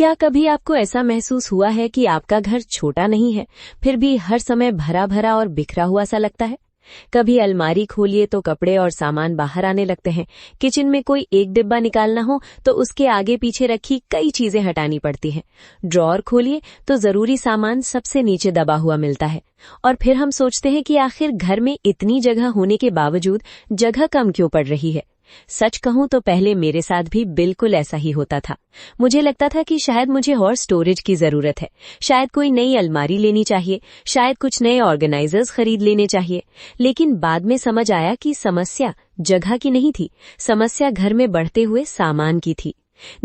क्या कभी आपको ऐसा महसूस हुआ है कि आपका घर छोटा नहीं है, फिर भी हर समय भरा भरा और बिखरा हुआ सा लगता है? कभी अलमारी खोलिए तो कपड़े और सामान बाहर आने लगते हैं। किचन में कोई एक डिब्बा निकालना हो तो उसके आगे पीछे रखी कई चीजें हटानी पड़ती हैं। ड्रॉअर खोलिए तो जरूरी सामान सबसे नीचे दबा हुआ मिलता है। और फिर हम सोचते हैं कि आखिर घर में इतनी जगह होने के बावजूद जगह कम क्यों पड़ रही है। सच कहूं तो पहले मेरे साथ भी बिल्कुल ऐसा ही होता था। मुझे लगता था कि शायद मुझे और स्टोरेज की जरूरत है, शायद कोई नई अलमारी लेनी चाहिए, शायद कुछ नए ऑर्गेनाइजर्स खरीद लेने चाहिए। लेकिन बाद में समझ आया कि समस्या जगह की नहीं थी, समस्या घर में बढ़ते हुए सामान की थी।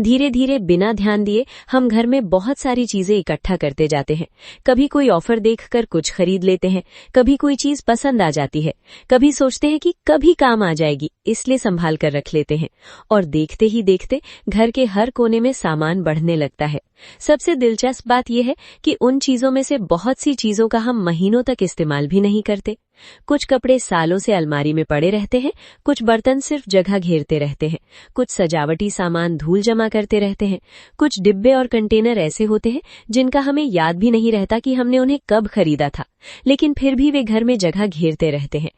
धीरे धीरे बिना ध्यान दिए हम घर में बहुत सारी चीजें इकट्ठा करते जाते हैं। कभी कोई ऑफर देखकर कुछ खरीद लेते हैं, कभी कोई चीज पसंद आ जाती है, कभी सोचते हैं कि कभी काम आ जाएगी इसलिए संभाल कर रख लेते हैं। और देखते ही देखते घर के हर कोने में सामान बढ़ने लगता है। सबसे दिलचस्प बात यह है कि उन चीजों में से बहुत सी चीजों का हम महीनों तक इस्तेमाल भी नहीं करते। कुछ कपड़े सालों से अलमारी में पड़े रहते हैं, कुछ बर्तन सिर्फ जगह घेरते रहते हैं, कुछ सजावटी सामान धूल जमा करते रहते हैं, कुछ डिब्बे और कंटेनर ऐसे होते हैं जिनका हमें याद भी नहीं रहता कि हमने उन्हें कब खरीदा था, लेकिन फिर भी वे घर में जगह घेरते रहते हैं।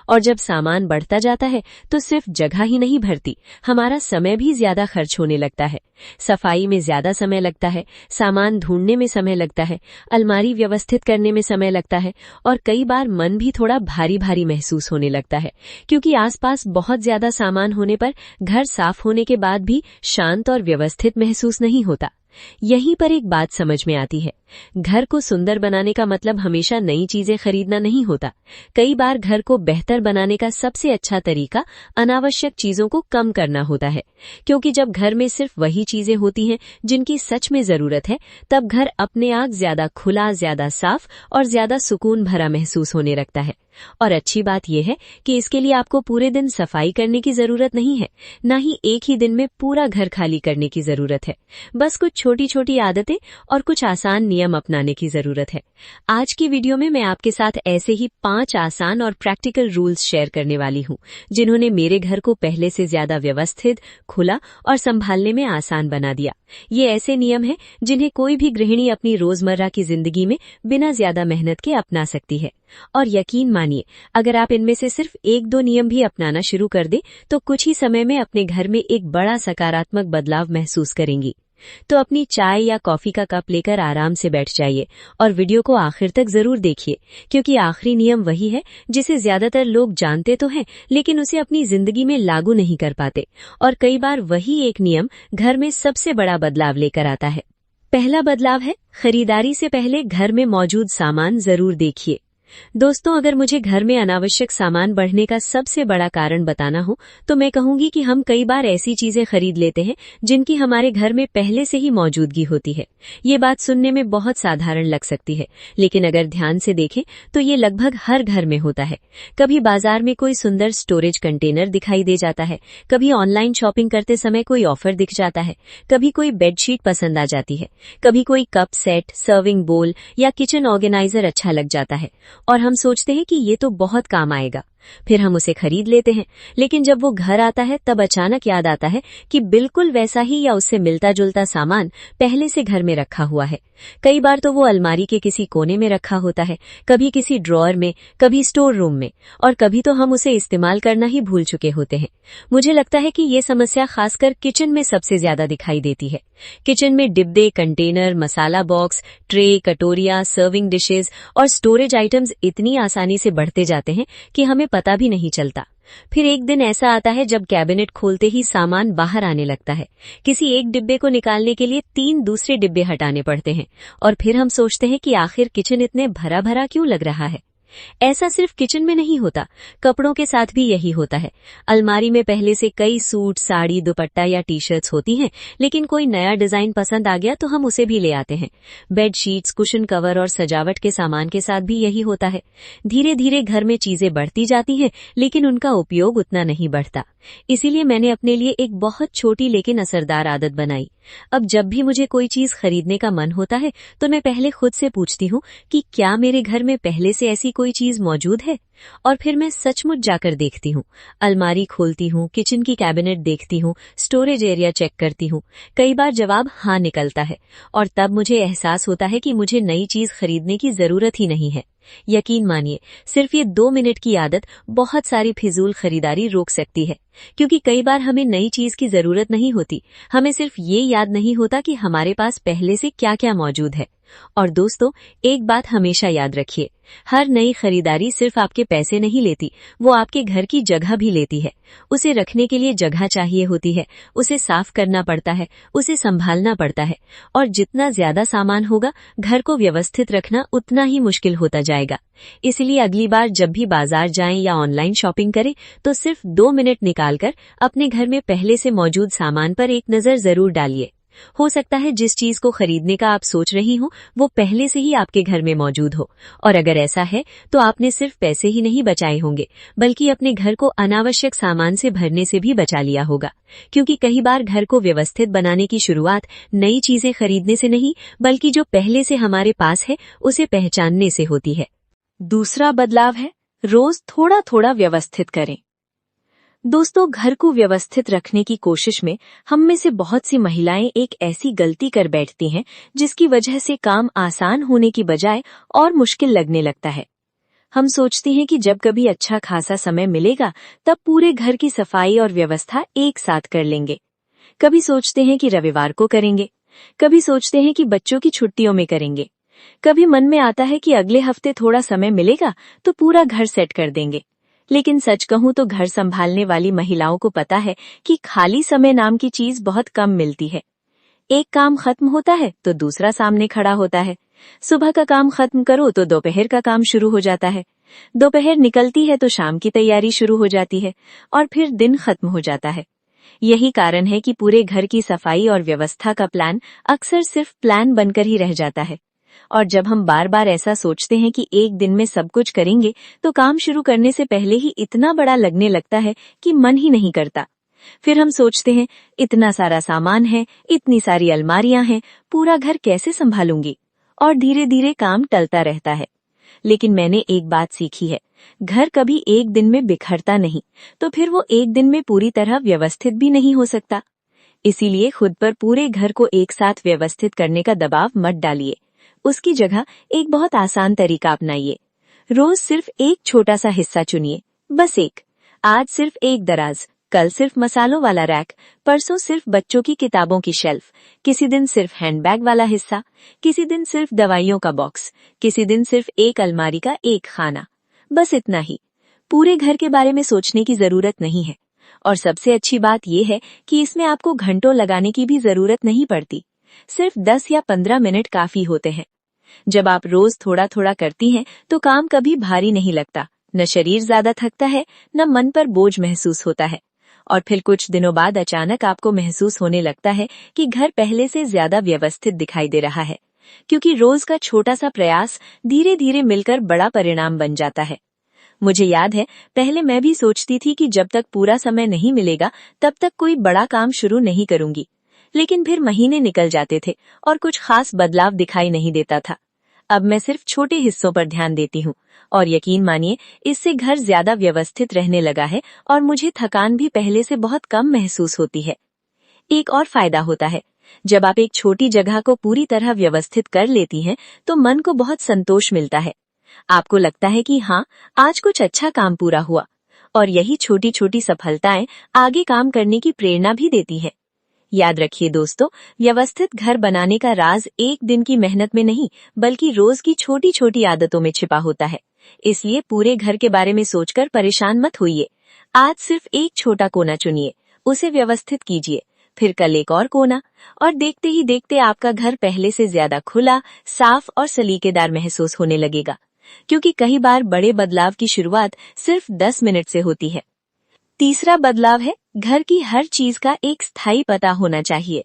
और जब सामान बढ़ता जाता है तो सिर्फ जगह ही नहीं भरती, हमारा समय भी ज्यादा खर्च होने लगता है। सफाई में ज्यादा समय लगता है, सामान ढूंढने में समय लगता है, अलमारी व्यवस्थित करने में समय लगता है, और कई बार मन भी थोड़ा भारी भारी महसूस होने लगता है, क्योंकि आसपास बहुत ज्यादा सामान होने पर घर साफ होने के बाद भी शांत और व्यवस्थित महसूस नहीं होता। यहीं पर एक बात समझ में आती है, घर को सुंदर बनाने का मतलब हमेशा नई चीजें खरीदना नहीं होता। कई बार घर को बेहतर बनाने का सबसे अच्छा तरीका अनावश्यक चीजों को कम करना होता है, क्योंकि जब घर में सिर्फ वही चीजें होती हैं जिनकी सच में जरूरत है, तब घर अपने आप ज्यादा खुला, ज्यादा साफ और ज्यादा सुकून भरा महसूस होने लगता है। और अच्छी बात यह है कि इसके लिए आपको पूरे दिन सफाई करने की जरूरत नहीं है, न ही एक ही दिन में पूरा घर खाली करने की जरूरत है। बस कुछ छोटी छोटी आदतें और कुछ आसान नियम अपनाने की जरूरत है। आज की वीडियो में मैं आपके साथ ऐसे ही 5 आसान और प्रैक्टिकल रूल्स शेयर करने वाली हूँ, जिन्होंने मेरे घर को पहले से ज्यादा व्यवस्थित, खुला और संभालने में आसान बना दिया। ये ऐसे नियम हैं जिन्हें कोई भी गृहिणी अपनी रोजमर्रा की जिंदगी में बिना ज्यादा मेहनत के अपना सकती है। और यकीन मानिए, अगर आप इनमें से सिर्फ 1-2 नियम भी अपनाना शुरू कर दें तो कुछ ही समय में अपने घर में एक बड़ा सकारात्मक बदलाव महसूस करेंगी। तो अपनी चाय या कॉफी का कप लेकर आराम से बैठ जाइए और वीडियो को आखिर तक जरूर देखिए, क्योंकि आखिरी नियम वही है जिसे ज्यादातर लोग जानते तो हैं लेकिन उसे अपनी जिंदगी में लागू नहीं कर पाते, और कई बार वही एक नियम घर में सबसे बड़ा बदलाव लेकर आता है। पहला बदलाव है, खरीदारी से पहले घर में मौजूद सामान जरूर देखिए। दोस्तों, अगर मुझे घर में अनावश्यक सामान बढ़ने का सबसे बड़ा कारण बताना हो तो मैं कहूंगी कि हम कई बार ऐसी चीजें खरीद लेते हैं जिनकी हमारे घर में पहले से ही मौजूदगी होती है। ये बात सुनने में बहुत साधारण लग सकती है, लेकिन अगर ध्यान से देखें तो ये लगभग हर घर में होता है। कभी बाजार में कोई सुंदर स्टोरेज कंटेनर दिखाई दे जाता है, कभी ऑनलाइन शॉपिंग करते समय कोई ऑफर दिख जाता है, कभी कोई बेडशीट पसंद आ जाती है, कभी कोई कप सेट, सर्विंग बोल या किचन ऑर्गेनाइजर अच्छा लग जाता है और हम सोचते हैं कि ये तो बहुत काम आएगा। फिर हम उसे खरीद लेते हैं, लेकिन जब वो घर आता है तब अचानक याद आता है कि बिल्कुल वैसा ही या उससे मिलता जुलता सामान पहले से घर में रखा हुआ है। कई बार तो वो अलमारी के किसी कोने में रखा होता है, कभी किसी ड्रॉअर में, कभी स्टोर रूम में, और कभी तो हम उसे इस्तेमाल करना ही भूल चुके होते हैं। मुझे लगता है कि ये समस्या खासकर किचन में सबसे ज्यादा दिखाई देती है। किचन में डिब्बे, कंटेनर, मसाला बॉक्स, ट्रे, कटोरियां, सर्विंग डिशेज और स्टोरेज आइटम्स इतनी आसानी से बढ़ते जाते हैं कि हमें पता भी नहीं चलता। फिर एक दिन ऐसा आता है जब कैबिनेट खोलते ही सामान बाहर आने लगता है। किसी एक डिब्बे को निकालने के लिए 3 दूसरे डिब्बे हटाने पड़ते हैं, और फिर हम सोचते हैं कि आखिर किचन इतने भरा भरा क्यों लग रहा है। ऐसा सिर्फ किचन में नहीं होता, कपड़ों के साथ भी यही होता है। अलमारी में पहले से कई सूट, साड़ी, दुपट्टा या टी शर्ट्स होती हैं, लेकिन कोई नया डिजाइन पसंद आ गया तो हम उसे भी ले आते हैं। बेड शीट्स, कुशन कवर और सजावट के सामान के साथ भी यही होता है। धीरे धीरे घर में चीजें बढ़ती जाती हैं, लेकिन उनका उपयोग उतना नहीं बढ़ता। इसीलिए मैंने अपने लिए एक बहुत छोटी लेकिन असरदार आदत बनाई। अब जब भी मुझे कोई चीज खरीदने का मन होता है तो मैं पहले खुद से पूछती हूँ कि क्या मेरे घर में पहले से ऐसी कोई चीज मौजूद है। और फिर मैं सचमुच जाकर देखती हूँ। अलमारी खोलती हूँ, किचन की कैबिनेट देखती हूँ, स्टोरेज एरिया चेक करती हूँ। कई बार जवाब हाँ निकलता है और तब मुझे एहसास होता है कि मुझे नई चीज खरीदने की जरूरत ही नहीं है। यकीन मानिए, सिर्फ ये 2 मिनट की आदत बहुत सारी फिजूल खरीदारी रोक सकती है। क्योंकि कई बार हमें नई चीज की जरूरत नहीं होती, हमें सिर्फ ये याद नहीं होता कि हमारे पास पहले से क्या क्या मौजूद है। और दोस्तों, एक बात हमेशा याद रखिए, हर नई खरीदारी सिर्फ आपके पैसे नहीं लेती, वो आपके घर की जगह भी लेती है। उसे रखने के लिए जगह चाहिए होती है, उसे साफ करना पड़ता है, उसे संभालना पड़ता है। और जितना ज्यादा सामान होगा, घर को व्यवस्थित रखना उतना ही मुश्किल होता जाएगा। इसलिए अगली बार जब भी बाजार जाएं या ऑनलाइन शॉपिंग करें, तो सिर्फ 2 मिनट निकालकर अपने घर में पहले से मौजूद सामान पर एक नजर जरूर डालिए। हो सकता है जिस चीज को खरीदने का आप सोच रही हो वो पहले से ही आपके घर में मौजूद हो। और अगर ऐसा है तो आपने सिर्फ पैसे ही नहीं बचाए होंगे, बल्कि अपने घर को अनावश्यक सामान से भरने से भी बचा लिया होगा। क्योंकि कई बार घर को व्यवस्थित बनाने की शुरुआत नई चीजें खरीदने से नहीं, बल्कि जो पहले से हमारे पास है उसे पहचानने से होती है। दूसरा बदलाव है, रोज थोड़ा थोड़ा व्यवस्थित करें। दोस्तों, घर को व्यवस्थित रखने की कोशिश में हम में से बहुत सी महिलाएं एक ऐसी गलती कर बैठती हैं जिसकी वजह से काम आसान होने की बजाय और मुश्किल लगने लगता है। हम सोचती हैं कि जब कभी अच्छा खासा समय मिलेगा तब पूरे घर की सफाई और व्यवस्था एक साथ कर लेंगे। कभी सोचते हैं कि रविवार को करेंगे, कभी सोचते हैं कि बच्चों की छुट्टियों में करेंगे, कभी मन में आता है कि अगले हफ्ते थोड़ा समय मिलेगा तो पूरा घर सेट कर देंगे। लेकिन सच कहूं तो घर संभालने वाली महिलाओं को पता है कि खाली समय नाम की चीज बहुत कम मिलती है। एक काम खत्म होता है तो दूसरा सामने खड़ा होता है। सुबह का काम खत्म करो तो दोपहर का काम शुरू हो जाता है। दोपहर निकलती है तो शाम की तैयारी शुरू हो जाती है और फिर दिन खत्म हो जाता है। यही कारण है कि पूरे घर की सफाई और व्यवस्था का प्लान अक्सर सिर्फ प्लान बनकर ही रह जाता है। और जब हम बार बार ऐसा सोचते हैं कि एक दिन में सब कुछ करेंगे, तो काम शुरू करने से पहले ही इतना बड़ा लगने लगता है कि मन ही नहीं करता। फिर हम सोचते हैं, इतना सारा सामान है, इतनी सारी अलमारियां हैं, पूरा घर कैसे संभालूंगी? और धीरे धीरे काम टलता रहता है। लेकिन मैंने एक बात सीखी है, घर कभी एक दिन में बिखरता नहीं, तो फिर वो एक दिन में पूरी तरह व्यवस्थित भी नहीं हो सकता। इसीलिए खुद पर पूरे घर को एक साथ व्यवस्थित करने का दबाव मत डालिए। उसकी जगह एक बहुत आसान तरीका अपनाइए। रोज सिर्फ एक छोटा सा हिस्सा चुनिए, बस एक। आज सिर्फ एक दराज, कल सिर्फ मसालों वाला रैक, परसों सिर्फ बच्चों की किताबों की शेल्फ, किसी दिन सिर्फ हैंडबैग वाला हिस्सा, किसी दिन सिर्फ दवाइयों का बॉक्स, किसी दिन सिर्फ एक अलमारी का एक खाना। बस इतना ही। पूरे घर के बारे में सोचने की जरूरत नहीं है। और सबसे अच्छी बात यह है कि इसमें आपको घंटों लगाने की भी जरूरत नहीं पड़ती। सिर्फ 10 या 15 मिनट काफी होते हैं। जब आप रोज थोड़ा थोड़ा करती हैं तो काम कभी भारी नहीं लगता, न शरीर ज्यादा थकता है, न मन पर बोझ महसूस होता है। और फिर कुछ दिनों बाद अचानक आपको महसूस होने लगता है कि घर पहले से ज्यादा व्यवस्थित दिखाई दे रहा है, क्योंकि रोज का छोटा सा प्रयास धीरे धीरे मिलकर बड़ा परिणाम बन जाता है। मुझे याद है, पहले मैं भी सोचती थी कि जब तक पूरा समय नहीं मिलेगा तब तक कोई बड़ा काम शुरू नहीं करूंगी। लेकिन फिर महीने निकल जाते थे और कुछ खास बदलाव दिखाई नहीं देता था। अब मैं सिर्फ छोटे हिस्सों पर ध्यान देती हूँ और यकीन मानिए, इससे घर ज्यादा व्यवस्थित रहने लगा है और मुझे थकान भी पहले से बहुत कम महसूस होती है। एक और फायदा होता है, जब आप एक छोटी जगह को पूरी तरह व्यवस्थित कर लेती हैं तो मन को बहुत संतोष मिलता है। आपको लगता है कि हाँ, आज कुछ अच्छा काम पूरा हुआ। और यही छोटी छोटी सफलताएं आगे काम करने की प्रेरणा भी देती है। याद रखिए दोस्तों, व्यवस्थित घर बनाने का राज एक दिन की मेहनत में नहीं, बल्कि रोज की छोटी छोटी आदतों में छिपा होता है। इसलिए पूरे घर के बारे में सोचकर परेशान मत होइए। आज सिर्फ एक छोटा कोना चुनिए, उसे व्यवस्थित कीजिए, फिर कल एक और कोना, और देखते ही देखते आपका घर पहले से ज्यादा खुला, साफ और सलीकेदार महसूस होने लगेगा। क्योंकि कई बार बड़े बदलाव की शुरुआत सिर्फ 10 मिनट से होती है। तीसरा बदलाव है, घर की हर चीज का एक स्थायी पता होना चाहिए।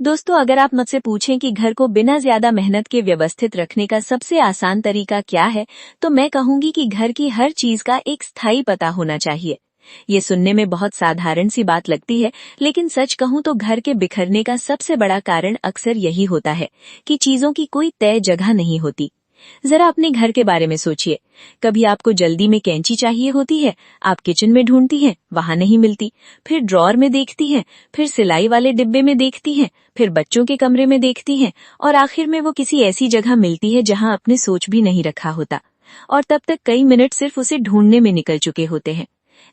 दोस्तों, अगर आप मुझसे पूछें कि घर को बिना ज्यादा मेहनत के व्यवस्थित रखने का सबसे आसान तरीका क्या है, तो मैं कहूंगी कि घर की हर चीज का एक स्थायी पता होना चाहिए। ये सुनने में बहुत साधारण सी बात लगती है, लेकिन सच कहूं तो घर के बिखरने का सबसे बड़ा कारण अक्सर यही होता है कि चीजों की कोई तय जगह नहीं होती। जरा अपने घर के बारे में सोचिए। कभी आपको जल्दी में कैंची चाहिए होती है, आप किचन में ढूंढती हैं, वहां नहीं मिलती, फिर ड्रॉर में देखती हैं, फिर सिलाई वाले डिब्बे में देखती हैं, फिर बच्चों के कमरे में देखती हैं, और आखिर में वो किसी ऐसी जगह मिलती है जहां आपने सोच भी नहीं रखा होता, और तब तक कई मिनट सिर्फ उसे ढूंढने में निकल चुके होते हैं।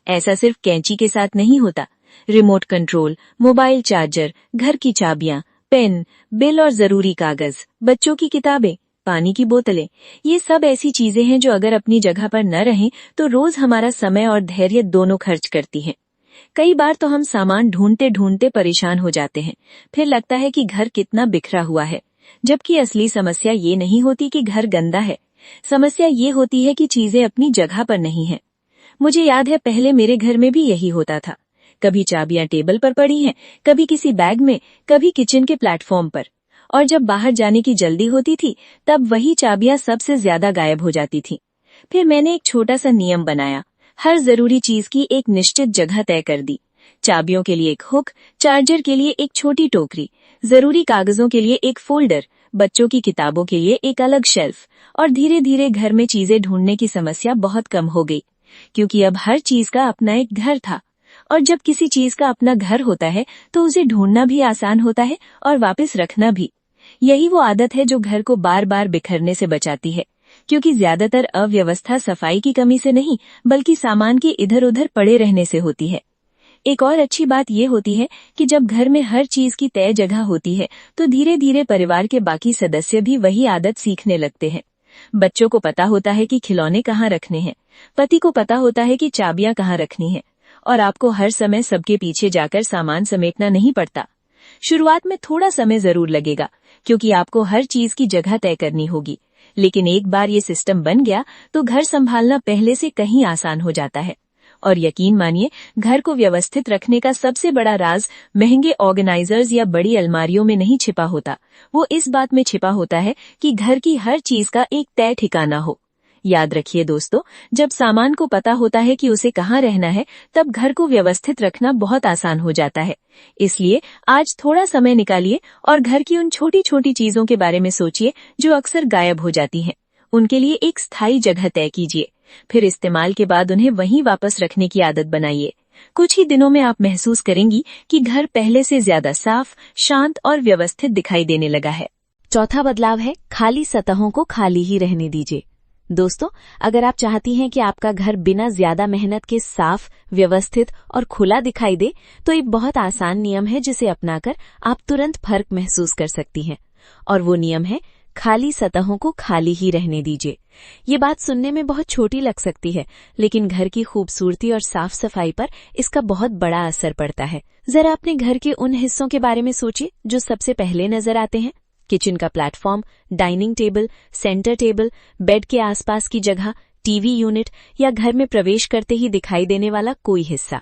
ऐसा सिर्फ कैंची के साथ नहीं होता। रिमोट कंट्रोल, मोबाइल चार्जर, घर की चाबियां, पेन, बिल और जरूरी कागज, बच्चों की किताबें, पानी की बोतलें, ये सब ऐसी चीजें हैं जो अगर अपनी जगह पर न रहें तो रोज हमारा समय और धैर्य दोनों खर्च करती हैं। कई बार तो हम सामान ढूंढते ढूंढते परेशान हो जाते हैं, फिर लगता है कि घर कितना बिखरा हुआ है, जबकि असली समस्या ये नहीं होती कि घर गंदा है। समस्या ये होती है कि चीजें अपनी जगह पर नहीं हैं। मुझे याद है पहले मेरे घर में भी यही होता था। कभी चाबियां टेबल पर पड़ी हैं, कभी किसी बैग में, कभी किचन के प्लेटफॉर्म पर। और जब बाहर जाने की जल्दी होती थी तब वही चाबियां सबसे ज्यादा गायब हो जाती थीं। फिर मैंने एक छोटा सा नियम बनाया। हर जरूरी चीज की एक निश्चित जगह तय कर दी। चाबियों के लिए एक हुक, चार्जर के लिए एक छोटी टोकरी, जरूरी कागजों के लिए एक फोल्डर, बच्चों की किताबों के लिए एक अलग शेल्फ। और धीरे धीरे घर में चीजें ढूंढने की समस्या बहुत कम हो गई, क्योंकि अब हर चीज का अपना एक घर था। और जब किसी चीज का अपना घर होता है तो उसे ढूंढना भी आसान होता है और वापस रखना भी। यही वो आदत है जो घर को बार बार बिखरने से बचाती है, क्योंकि ज्यादातर अव्यवस्था सफाई की कमी से नहीं बल्कि सामान के इधर उधर पड़े रहने से होती है। एक और अच्छी बात यह होती है कि जब घर में हर चीज की तय जगह होती है तो धीरे धीरे परिवार के बाकी सदस्य भी वही आदत सीखने लगते हैं। बच्चों को पता होता है कि खिलौने कहाँ रखने हैं, पति को पता होता है कि चाबियां कहाँ रखनी है, और आपको हर समय सबके पीछे जाकर सामान समेटना नहीं पड़ता। शुरुआत में थोड़ा समय जरूर लगेगा, क्योंकि आपको हर चीज की जगह तय करनी होगी, लेकिन एक बार ये सिस्टम बन गया तो घर संभालना पहले से कहीं आसान हो जाता है। और यकीन मानिए, घर को व्यवस्थित रखने का सबसे बड़ा राज महंगे ऑर्गेनाइजर्स या बड़ी अलमारियों में नहीं छिपा होता। वो इस बात में छिपा होता है कि घर की हर चीज का एक तय ठिकाना हो। याद रखिए दोस्तों, जब सामान को पता होता है कि उसे कहाँ रहना है, तब घर को व्यवस्थित रखना बहुत आसान हो जाता है। इसलिए आज थोड़ा समय निकालिए और घर की उन छोटी छोटी चीजों के बारे में सोचिए जो अक्सर गायब हो जाती हैं। उनके लिए एक स्थायी जगह तय कीजिए, फिर इस्तेमाल के बाद उन्हें वहीं वापस रखने की आदत बनाइए। कुछ ही दिनों में आप महसूस करेंगी कि घर पहले से ज्यादा साफ, शांत और व्यवस्थित दिखाई देने लगा है। चौथा बदलाव है, खाली सतहों को खाली ही रहने दीजिए। दोस्तों, अगर आप चाहती हैं कि आपका घर बिना ज्यादा मेहनत के साफ, व्यवस्थित और खुला दिखाई दे, तो एक बहुत आसान नियम है जिसे अपनाकर आप तुरंत फर्क महसूस कर सकती हैं। और वो नियम है, खाली सतहों को खाली ही रहने दीजिए। ये बात सुनने में बहुत छोटी लग सकती है, लेकिन घर की खूबसूरती और साफ सफाई पर इसका बहुत बड़ा असर पड़ता है। जरा अपने घर के उन हिस्सों के बारे में सोचिए जो सबसे पहले नजर आते हैं। किचन का platform, dining table, centre table, bed के आसपास की जगह, टीवी यूनिट या घर में प्रवेश करते ही दिखाई देने वाला कोई हिस्सा।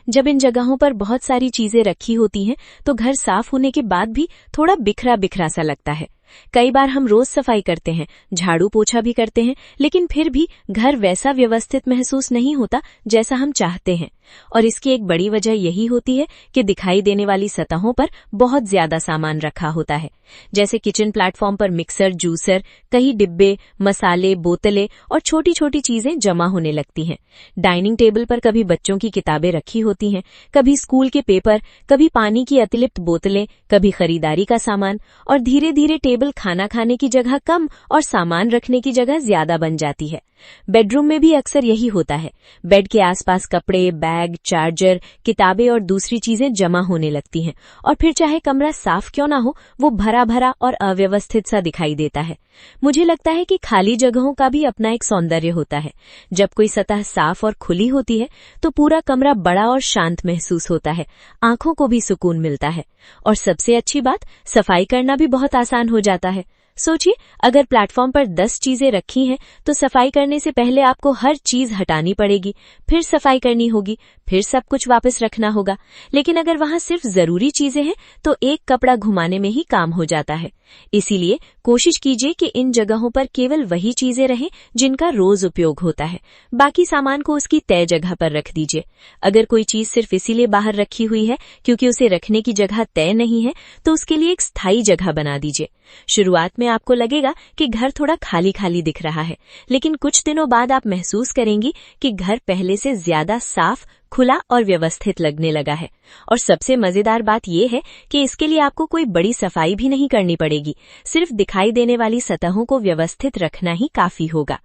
जब इन जगहों पर बहुत सारी चीजें रखी होती हैं तो घर साफ होने के बाद भी थोड़ा बिखरा बिखरा सा लगता है। कई बार हम रोज सफाई करते हैं, झाड़ू पोछा भी करते हैं, लेकिन फिर भी घर वैसा व्यवस्थित महसूस नहीं होता जैसा हम चाहते हैं। और इसकी एक बड़ी वजह यही होती है कि दिखाई देने वाली सतहों पर बहुत ज्यादा सामान रखा होता है। जैसे किचन प्लेटफॉर्म पर मिक्सर, जूसर, कई डिब्बे, मसाले, बोतलें और छोटी छोटी चीजें जमा होने लगती हैं। डाइनिंग टेबल पर कभी बच्चों की किताबें रखी होती हैं, कभी स्कूल के पेपर, कभी पानी की अतिरिक्त बोतलें, कभी खरीदारी का सामान, और धीरे धीरे टेबल खाना खाने की जगह कम और सामान रखने की जगह ज्यादा बन जाती है। बेडरूम में भी अक्सर यही होता है। बेड के आसपास कपड़े, बैग, चार्जर, किताबें और दूसरी चीजें जमा होने लगती हैं, और फिर चाहे कमरा साफ क्यों ना हो, वो भरा भरा और अव्यवस्थित सा दिखाई देता है। मुझे लगता है कि खाली जगहों का भी अपना एक सौंदर्य होता है। जब कोई सतह साफ और खुली होती है तो पूरा कमरा बड़ा और शांत महसूस होता है, आंखों को भी सुकून मिलता है। और सबसे अच्छी बात, सफाई करना भी बहुत आसान हो जाता है। सोचिए, अगर प्लेटफॉर्म पर 10 चीजें रखी हैं तो सफाई करने से पहले आपको हर चीज हटानी पड़ेगी, फिर सफाई करनी होगी, फिर सब कुछ वापस रखना होगा। लेकिन अगर वहां सिर्फ जरूरी चीजें हैं तो एक कपड़ा घुमाने में ही काम हो जाता है। इसीलिए कोशिश कीजिए कि इन जगहों पर केवल वही चीजें रहें जिनका रोज उपयोग होता है। बाकी सामान को उसकी तय जगह पर रख दीजिए। अगर कोई चीज सिर्फ इसीलिए बाहर रखी हुई है क्योंकि उसे रखने की जगह तय नहीं है, तो उसके लिए एक स्थायी जगह बना दीजिए। शुरुआत में में आपको लगेगा कि घर थोड़ा खाली खाली दिख रहा है, लेकिन कुछ दिनों बाद आप महसूस करेंगी कि घर पहले से ज्यादा साफ, खुला और व्यवस्थित लगने लगा है। और सबसे मजेदार बात यह है कि इसके लिए आपको कोई बड़ी सफाई भी नहीं करनी पड़ेगी, सिर्फ दिखाई देने वाली सतहों को व्यवस्थित रखना ही काफी होगा।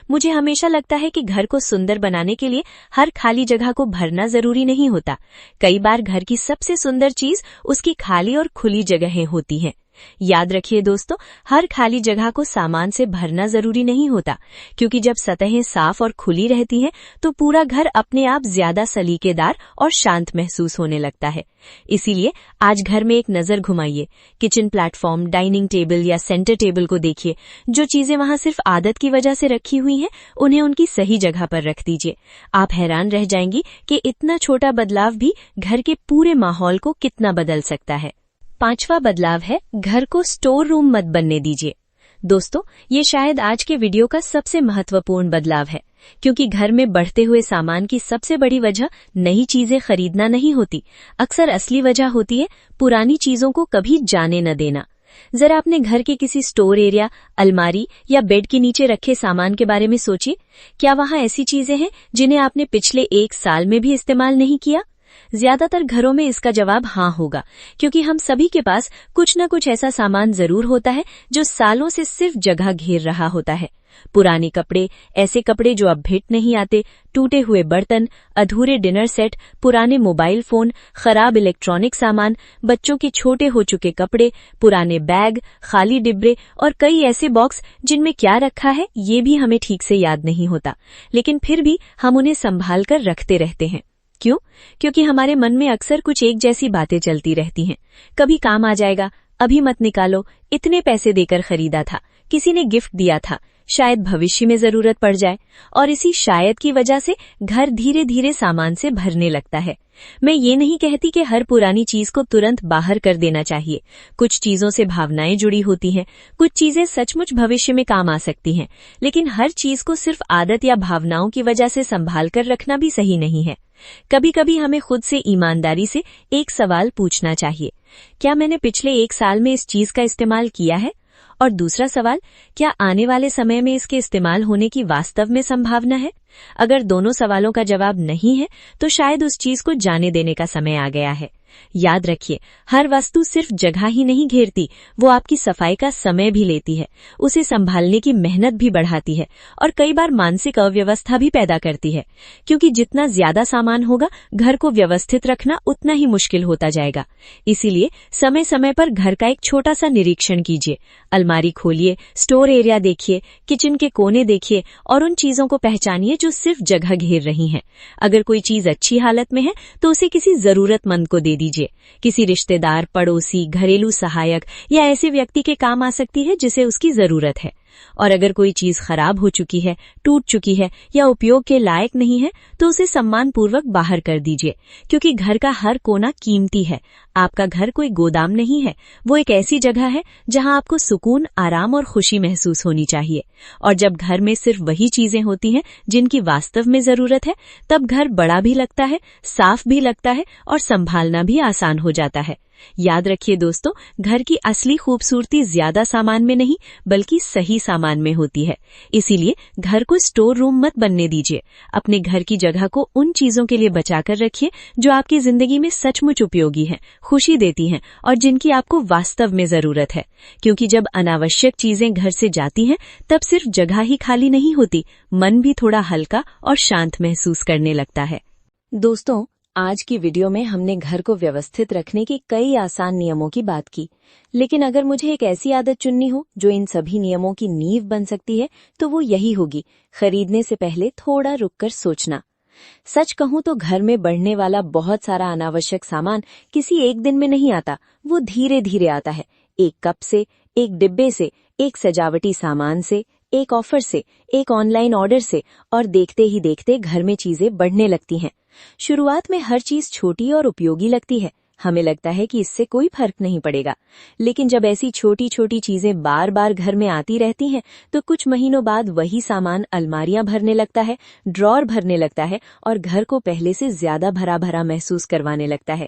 मुझे हमेशा लगता है कि घर को सुंदर बनाने के लिए हर खाली जगह को भरना जरूरी नहीं होता। कई बार घर की सबसे सुंदर चीज उसकी खाली और खुली जगहें होती हैं। याद रखिए दोस्तों, हर खाली जगह को सामान से भरना जरूरी नहीं होता, क्योंकि जब सतहें साफ और खुली रहती हैं तो पूरा घर अपने आप ज्यादा सलीकेदार और शांत महसूस होने लगता है। इसीलिए आज घर में एक नजर घुमाइए। किचन प्लेटफॉर्म, डाइनिंग टेबल या सेंटर टेबल को देखिए। जो चीजें वहां सिर्फ आदत की वजह से रखी हुई हैं, उन्हें उनकी सही जगह पर रख दीजिए। आप हैरान रह जाएंगी कि इतना छोटा बदलाव भी घर के पूरे माहौल को कितना बदल सकता है। 5वां बदलाव है, घर को स्टोर रूम मत बनने दीजिए। दोस्तों, ये शायद आज के वीडियो का सबसे महत्वपूर्ण बदलाव है, क्योंकि घर में बढ़ते हुए सामान की सबसे बड़ी वजह नई चीजें खरीदना नहीं होती। अक्सर असली वजह होती है पुरानी चीजों को कभी जाने न देना। जरा अपने घर के किसी स्टोर एरिया, अलमारी या बेड के नीचे रखे सामान के बारे में सोचिए। क्या वहां ऐसी चीजें हैं जिन्हें आपने पिछले 1 साल में भी इस्तेमाल नहीं किया? ज्यादातर घरों में इसका जवाब हाँ होगा, क्योंकि हम सभी के पास कुछ न कुछ ऐसा सामान जरूर होता है जो सालों से सिर्फ जगह घेर रहा होता है। पुराने कपड़े, ऐसे कपड़े जो अब भेंट नहीं आते, टूटे हुए बर्तन, अधूरे डिनर सेट, पुराने मोबाइल फोन, खराब इलेक्ट्रॉनिक सामान, बच्चों के छोटे हो चुके कपड़े, पुराने बैग, खाली डिब्बे और कई ऐसे बॉक्स जिनमें क्या रखा है ये भी हमें ठीक से याद नहीं होता, लेकिन फिर भी हम उन्हें संभाल कर रखते रहते हैं। क्यों? क्योंकि हमारे मन में अक्सर कुछ एक जैसी बातें चलती रहती हैं। कभी काम आ जाएगा, अभी मत निकालो, इतने पैसे देकर खरीदा था, किसी ने गिफ्ट दिया था, शायद भविष्य में जरूरत पड़ जाए। और इसी शायद की वजह से घर धीरे धीरे सामान से भरने लगता है। मैं ये नहीं कहती कि हर पुरानी चीज को तुरंत बाहर कर देना चाहिए। कुछ चीजों से भावनाएं जुड़ी होती हैं, कुछ चीजें सचमुच भविष्य में काम आ सकती हैं, लेकिन हर चीज को सिर्फ आदत या भावनाओं की वजह से संभाल कर रखना भी सही नहीं है। कभी कभी हमें खुद से ईमानदारी से एक सवाल पूछना चाहिए, क्या मैंने पिछले 1 साल में इस चीज का इस्तेमाल किया है? और दूसरा सवाल, क्या आने वाले समय में इसके इस्तेमाल होने की वास्तव में संभावना है? अगर दोनों सवालों का जवाब नहीं है तो शायद उस चीज को जाने देने का समय आ गया है। याद रखिए, हर वस्तु सिर्फ जगह ही नहीं घेरती, वो आपकी सफाई का समय भी लेती है, उसे संभालने की मेहनत भी बढ़ाती है और कई बार मानसिक अव्यवस्था भी पैदा करती है। क्योंकि जितना ज्यादा सामान होगा, घर को व्यवस्थित रखना उतना ही मुश्किल होता जाएगा। इसीलिए समय समय पर घर का एक छोटा सा निरीक्षण कीजिए। अलमारी खोलिए, स्टोर एरिया देखिए, किचन के कोने देखिए और उन चीजों को पहचानिए जो सिर्फ जगह घेर रही हैं। अगर कोई चीज अच्छी हालत में है तो उसे किसी जरूरतमंद को दे दीजिए। किसी रिश्तेदार, पड़ोसी, घरेलू सहायक या ऐसे व्यक्ति के काम आ सकती है जिसे उसकी जरूरत है। और अगर कोई चीज खराब हो चुकी है, टूट चुकी है या उपयोग के लायक नहीं है तो उसे सम्मानपूर्वक बाहर कर दीजिए, क्योंकि घर का हर कोना कीमती है। आपका घर कोई गोदाम नहीं है, वो एक ऐसी जगह है जहां आपको सुकून, आराम और खुशी महसूस होनी चाहिए। और जब घर में सिर्फ वही चीजें होती हैं जिनकी वास्तव में जरूरत है, तब घर बड़ा भी लगता है, साफ भी लगता है और संभालना भी आसान हो जाता है। याद रखिए दोस्तों, घर की असली खूबसूरती ज्यादा सामान में नहीं बल्कि सही सामान में होती है। इसीलिए घर को स्टोर रूम मत बनने दीजिए। अपने घर की जगह को उन चीजों के लिए बचाकर रखिए जो आपकी जिंदगी में सचमुच उपयोगी हैं, खुशी देती हैं और जिनकी आपको वास्तव में जरूरत है। क्योंकि जब अनावश्यक चीजें घर से जाती हैं, तब सिर्फ जगह ही खाली नहीं होती, मन भी थोड़ा हल्का और शांत महसूस करने लगता है। दोस्तों, आज की वीडियो में हमने घर को व्यवस्थित रखने के कई आसान नियमों की बात की, लेकिन अगर मुझे एक ऐसी आदत चुननी हो जो इन सभी नियमों की नींव बन सकती है तो वो यही होगी, खरीदने से पहले थोड़ा रुककर सोचना। सच कहूं तो घर में बढ़ने वाला बहुत सारा अनावश्यक सामान किसी एक दिन में नहीं आता, वो धीरे धीरे आता है। एक कप से, एक डिब्बे से, एक सजावटी सामान से, एक ऑफर से, एक ऑनलाइन ऑर्डर से, और देखते ही देखते घर में चीजें बढ़ने लगती हैं। शुरुआत में हर चीज छोटी और उपयोगी लगती है, हमें लगता है कि इससे कोई फर्क नहीं पड़ेगा, लेकिन जब ऐसी छोटी छोटी चीजें बार बार घर में आती रहती हैं, तो कुछ महीनों बाद वही सामान अलमारियां भरने लगता है, ड्रॉर भरने लगता है और घर को पहले से ज्यादा भरा भरा महसूस करवाने लगता है।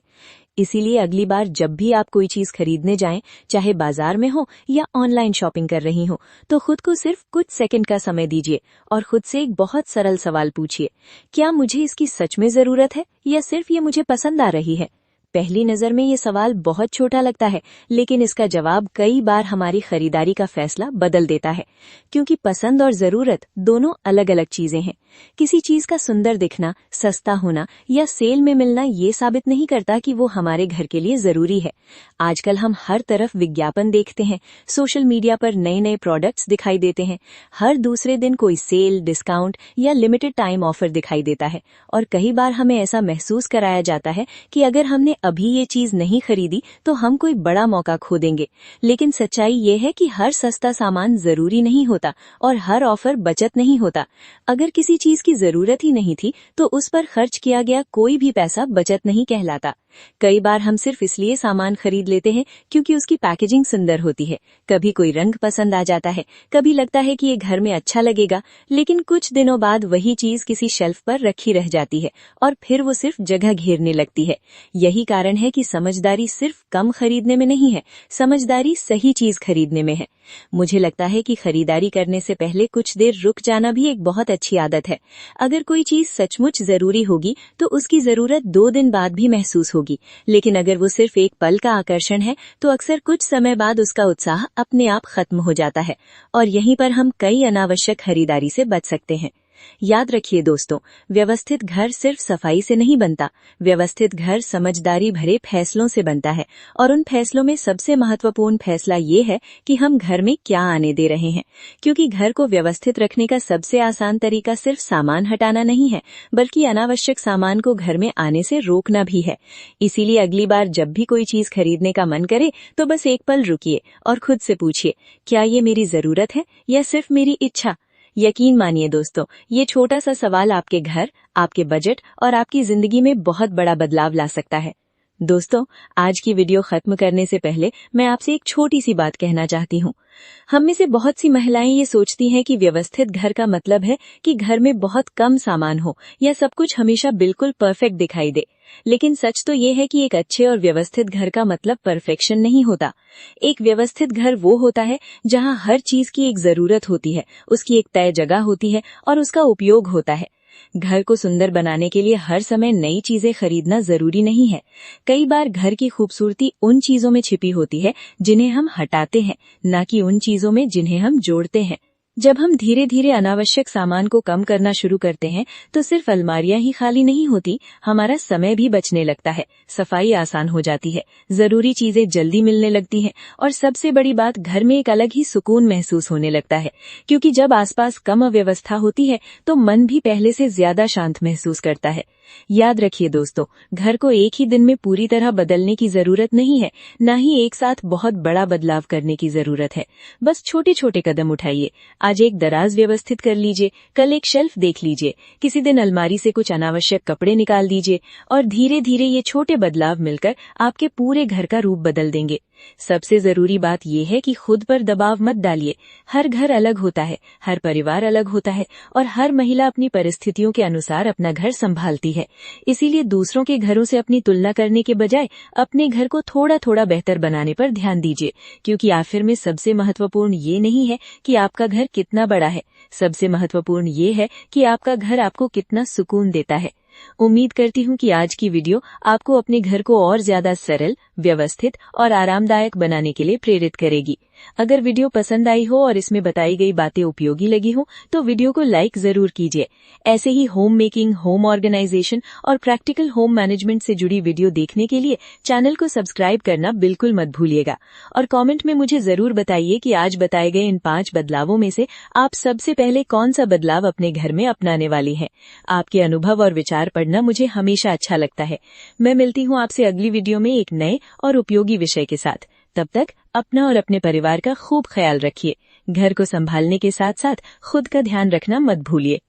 इसीलिए अगली बार जब भी आप कोई चीज खरीदने जाएं, चाहे बाजार में हो या ऑनलाइन शॉपिंग कर रही हो, तो खुद को सिर्फ कुछ सेकंड का समय दीजिए और खुद से एक बहुत सरल सवाल पूछिए, क्या मुझे इसकी सच में जरूरत है या सिर्फ ये मुझे पसंद आ रही है? पहली नजर में ये सवाल बहुत छोटा लगता है, लेकिन इसका जवाब कई बार हमारी खरीदारी का फैसला बदल देता है, क्योंकि पसंद और जरूरत दोनों अलग अलग चीजें हैं। किसी चीज का सुंदर दिखना, सस्ता होना या सेल में मिलना ये साबित नहीं करता कि वो हमारे घर के लिए जरूरी है। आजकल हम हर तरफ विज्ञापन देखते हैं, सोशल मीडिया पर नए नए प्रोडक्ट्स दिखाई देते हैं, हर दूसरे दिन कोई सेल, डिस्काउंट या लिमिटेड टाइम ऑफर दिखाई देता है और कई बार हमें ऐसा महसूस कराया जाता है कि अगर हमने अभी ये चीज नहीं खरीदी तो हम कोई बड़ा मौका खो देंगे। लेकिन सच्चाई ये है कि हर सस्ता सामान जरूरी नहीं होता और हर ऑफर बचत नहीं होता। अगर किसी चीज की जरूरत ही नहीं थी तो उस पर खर्च किया गया कोई भी पैसा बचत नहीं कहलाता। कई बार हम सिर्फ इसलिए सामान खरीद लेते हैं क्योंकि उसकी पैकेजिंग सुंदर होती है, कभी कोई रंग पसंद आ जाता है, कभी लगता है कि ये घर में अच्छा लगेगा, लेकिन कुछ दिनों बाद वही चीज किसी शेल्फ पर रखी रह जाती है और फिर वो सिर्फ जगह घेरने लगती है। यही कारण है कि समझदारी सिर्फ कम खरीदने में नहीं है, समझदारी सही चीज खरीदने में है। मुझे लगता है कि खरीदारी करने से पहले कुछ देर रुक जाना भी एक बहुत अच्छी आदत है। अगर कोई चीज सचमुच जरूरी होगी तो उसकी जरूरत 2 दिन बाद भी महसूस होगी, लेकिन अगर वो सिर्फ एक पल का आकर्षण है तो अक्सर कुछ समय बाद उसका उत्साह अपने आप खत्म हो जाता है और यहीं पर हम कई अनावश्यक खरीदारी से बच सकते हैं। याद रखिए दोस्तों, व्यवस्थित घर सिर्फ सफाई से नहीं बनता, व्यवस्थित घर समझदारी भरे फैसलों से बनता है और उन फैसलों में सबसे महत्वपूर्ण फैसला ये है कि हम घर में क्या आने दे रहे हैं, क्योंकि घर को व्यवस्थित रखने का सबसे आसान तरीका सिर्फ सामान हटाना नहीं है, बल्कि अनावश्यक सामान को घर में आने से रोकना भी है। इसीलिए अगली बार जब भी कोई चीज खरीदने का मन करे तो बस एक पल रुकिए और खुद से पूछिए, क्या ये मेरी जरूरत है या सिर्फ मेरी इच्छा? यकीन मानिए दोस्तों, ये छोटा सा सवाल आपके घर, आपके बजट और आपकी जिंदगी में बहुत बड़ा बदलाव ला सकता है। दोस्तों, आज की वीडियो खत्म करने से पहले मैं आपसे एक छोटी सी बात कहना चाहती हूँ। हम में से बहुत सी महिलाएं ये सोचती हैं कि व्यवस्थित घर का मतलब है कि घर में बहुत कम सामान हो या सब कुछ हमेशा बिल्कुल परफेक्ट दिखाई दे। लेकिन सच तो ये है कि एक अच्छे और व्यवस्थित घर का मतलब परफेक्शन नहीं होता। एक व्यवस्थित घर वो होता है जहाँ हर चीज की एक जरूरत होती है, उसकी एक तय जगह होती है और उसका उपयोग होता है। घर को सुंदर बनाने के लिए हर समय नई चीजें खरीदना जरूरी नहीं है। कई बार घर की खूबसूरती उन चीजों में छिपी होती है जिन्हें हम हटाते हैं, न कि उन चीजों में जिन्हें हम जोड़ते हैं। जब हम धीरे धीरे अनावश्यक सामान को कम करना शुरू करते हैं तो सिर्फ अलमारियां ही खाली नहीं होती, हमारा समय भी बचने लगता है, सफाई आसान हो जाती है, जरूरी चीजें जल्दी मिलने लगती हैं और सबसे बड़ी बात, घर में एक अलग ही सुकून महसूस होने लगता है, क्योंकि जब आसपास कम अव्यवस्था होती है तो मन भी पहले से ज्यादा शांत महसूस करता है। याद रखिए दोस्तों, घर को एक ही दिन में पूरी तरह बदलने की जरूरत नहीं है, न ही एक साथ बहुत बड़ा बदलाव करने की जरूरत है। बस छोटे छोटे कदम उठाइए। आज एक दराज व्यवस्थित कर लीजिए, कल एक शेल्फ देख लीजिए, किसी दिन अलमारी से कुछ अनावश्यक कपड़े निकाल दीजिए और धीरे धीरे ये छोटे बदलाव मिलकर आपके पूरे घर का रूप बदल देंगे। सबसे जरूरी बात यह है कि खुद पर दबाव मत डालिए। हर घर अलग होता है, हर परिवार अलग होता है और हर महिला अपनी परिस्थितियों के अनुसार अपना घर संभालती है। इसीलिए दूसरों के घरों से अपनी तुलना करने के बजाय अपने घर को थोड़ा थोड़ा बेहतर बनाने पर ध्यान दीजिए, क्योंकि आखिर में सबसे महत्वपूर्ण ये नहीं है कि आपका घर कितना बड़ा है, सबसे महत्वपूर्ण ये है कि आपका घर आपको कितना सुकून देता है। उम्मीद करती हूँ कि आज की वीडियो आपको अपने घर को और ज्यादा सरल, व्यवस्थित और आरामदायक बनाने के लिए प्रेरित करेगी। अगर वीडियो पसंद आई हो और इसमें बताई गई बातें उपयोगी लगी हो तो वीडियो को लाइक जरूर कीजिए। ऐसे ही होम मेकिंग, होम ऑर्गेनाइजेशन और प्रैक्टिकल होम मैनेजमेंट से जुड़ी वीडियो देखने के लिए चैनल को सब्सक्राइब करना बिल्कुल मत भूलिएगा और कमेंट में मुझे जरूर बताइए कि आज बताए गए इन 5 बदलावों में से आप सबसे पहले कौन सा बदलाव अपने घर में अपनाने वाली हैं। आपके अनुभव और विचार पढ़ना मुझे हमेशा अच्छा लगता है। मैं मिलती हूँ आपसे अगली वीडियो में एक नए और उपयोगी विषय के साथ। तब तक अपना और अपने परिवार का खूब ख्याल रखिए। घर को संभालने के साथ साथ खुद का ध्यान रखना मत भूलिए।